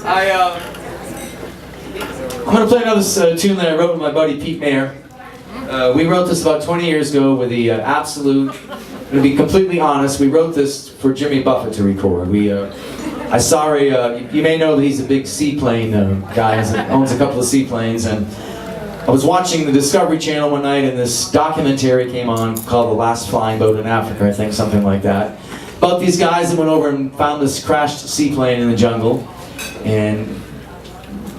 I'm going to play another tune that I wrote with my buddy Pete Mayer. We wrote this about 20 years ago with the absolute, to be completely honest, we wrote this for Jimmy Buffett to record. I saw you may know that he's a big seaplane guy, he owns a couple of seaplanes, and I was watching the Discovery Channel one night and this documentary came on called The Last Flying Boat in Africa, I think, something like that, about these guys that went over and found this crashed seaplane in the jungle and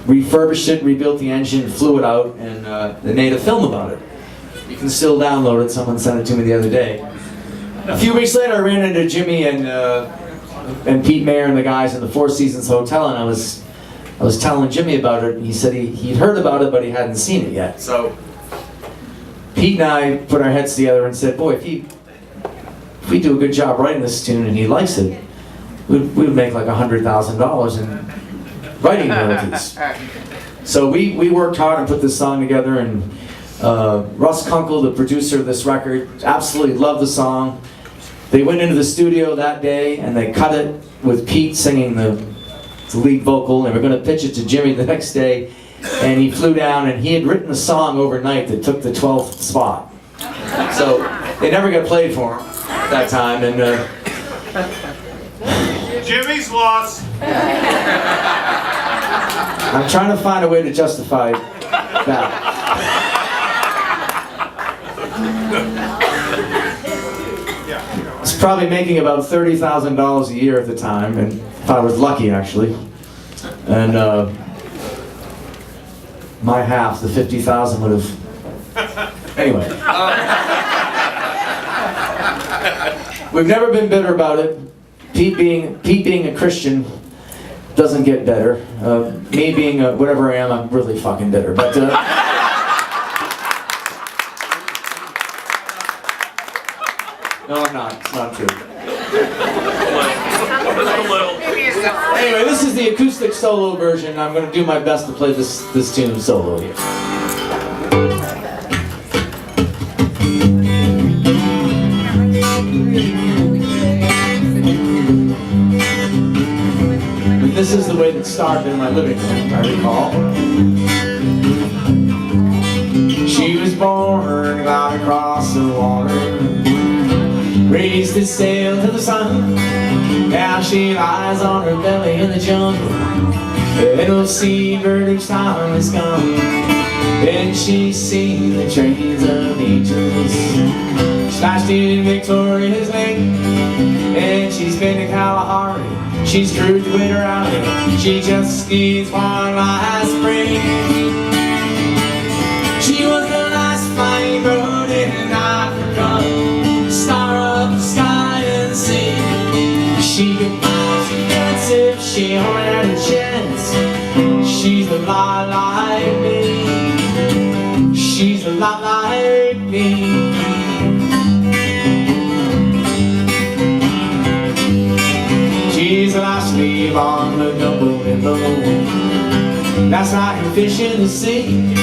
refurbished it, rebuilt the engine, flew it out, and they made a film about it. You can still download it, someone sent it to me the other day. A few weeks later I ran into Jimmy and Pete Mayer and the guys in the Four Seasons Hotel, and I was telling Jimmy about it. He said he'd heard about it but he hadn't seen it yet. So Pete and I put our heads together and said, boy, if we do a good job writing this tune and he likes it, we'd make like $100,000 in writing royalties. So we worked hard and put this song together, and Russ Kunkel, the producer of this record, absolutely loved the song. They went into the studio that day and they cut it with Pete singing the lead vocal, and we're going to pitch it to Jimmy the next day, and he flew down and he had written a song overnight that took the 12th spot. So they never got played for him that time, and Jimmy's loss. I'm trying to find a way to justify that. I was probably making about $30,000 a year at the time, and if I was lucky, actually. And my half, the $50,000, would have. Anyway, we've never been bitter about it. Pete being a Christian doesn't get better. Me being whatever I am, I'm really fucking bitter. But no, I'm not. It's not true. Anyway, this is the acoustic solo version. I'm going to do my best to play this tune solo here. This is the way that started in my living room, I recall. She was born out across the water, raised to sail to the sun. Now she lies on her belly in the jungle, and we'll see verdict time is come. And she's seen the trains of angels slashed in Victoria's Lake, and she's been to Kalahari. She's cruised with her out, she just needs one last break. She was the last flying boat in Africa, star of the sky and sea. She could fly, she dance if she only had a chance. She's a lot like me. She's a lot like me. She's the last leaf on the gumbo below. That's like a fish in the sea.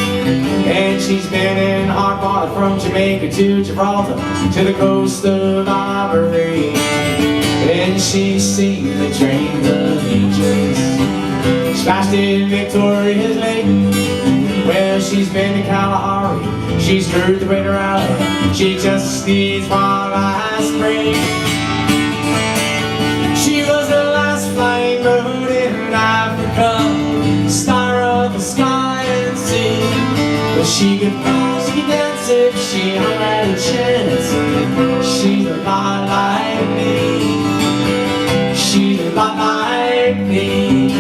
And she's been in hot water from Jamaica to Gibraltar to the coast of Ivory. And she's seen the trains of angels smashed in Victoria's Lake. Well, she's been to Kalahari, she's cruised the way around. She just needs one last break. She was the last flying boat in Africa, star of the sky and sea. But she could fly, she could dance if she had a chance. She's a lot like me. She's a lot like me.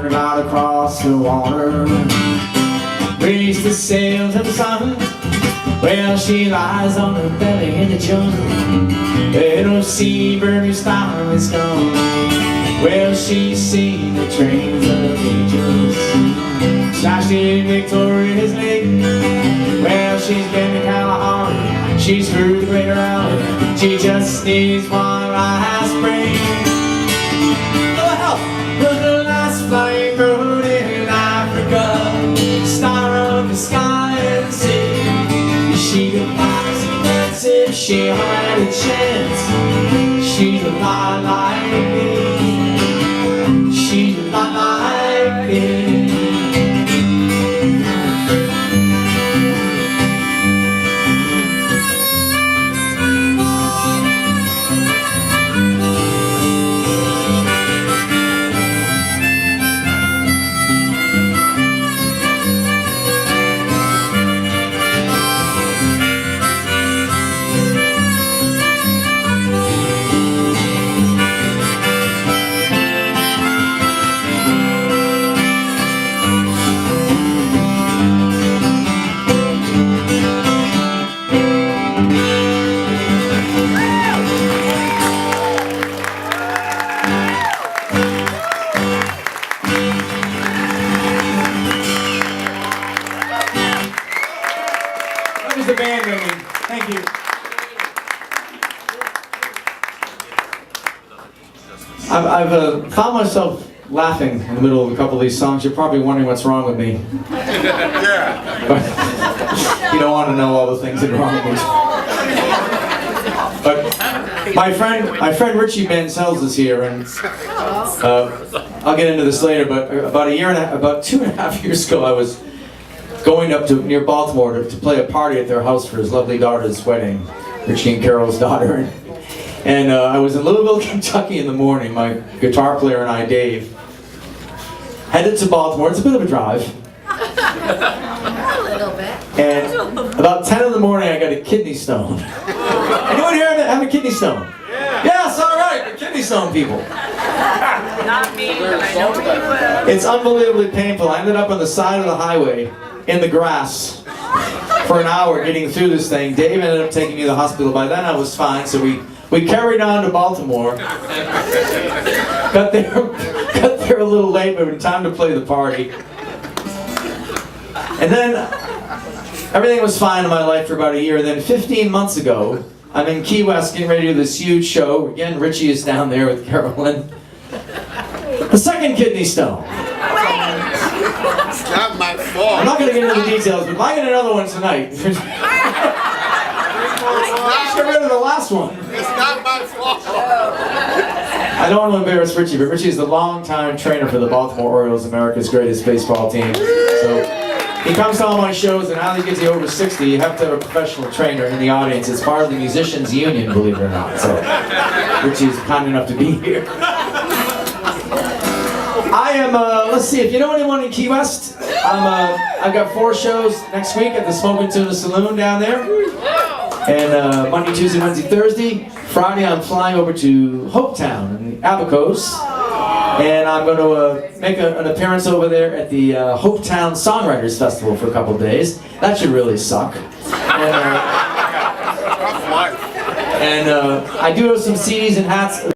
turned out across the water, raised the sail to the sun. Well, she lies on her belly in the jungle, little seabird whose time is gone. Well, she's seen the trains of angels smashed in Victoria's Lake. Well, she's been to Kalahari, she's heard the great rally. She just needs one last break. Oh, help! Was the last flying bird in Africa, star of the sky and the sea. She could fly some birds if she had a chance. She's a lot like me. She's a lot like me. There's the band ringing. Thank you. I've found myself laughing in the middle of a couple of these songs. You're probably wondering what's wrong with me. Yeah. But you don't want to know all the things that are wrong with me. But my friend Richie Mansell's is here, and I'll get into this later. But about 2.5 years ago, I was going up to near Baltimore to play a party at their house for his lovely daughter's wedding, Richie and Carol's daughter. And I was in Louisville, Kentucky in the morning. My guitar player and I, Dave, headed to Baltimore. It's a bit of a drive. A little bit. And about 10 in the morning, I got a kidney stone. Anyone here have a kidney stone? Yeah. Yes, all right, the kidney stone people. Not me, but I know you will. It's unbelievably painful. I ended up on the side of the highway in the grass for an hour getting through this thing. Dave ended up taking me to the hospital. By then I was fine, so we carried on to Baltimore. Got there a little late, but in time to play the party. And then everything was fine in my life for about a year. And then 15 months ago, I'm in Key West getting ready to do this huge show. Again, Richie is down there with Carolyn. The second kidney stone. It's not my fault. I'm not going to get into the details, but I get another one tonight. Let's get rid of the last one. It's not my fault. I don't want to embarrass Richie, but Richie is the longtime trainer for the Baltimore Orioles, America's greatest baseball team. So he comes to all my shows, and now that he gets you over 60, you have to have a professional trainer in the audience. It's part of the musicians' union, believe it or not. So Richie is kind enough to be here. I am, let's see, if you know anyone in Key West, I've got 4 shows next week at the Smoking Tuna Saloon down there. And Monday, Tuesday, Wednesday, Thursday. Friday I'm flying over to Hopetown in the Abacos. And I'm going to make an appearance over there at the Hopetown Songwriters Festival for a couple of days. That should really suck. And I do have some CDs and hats.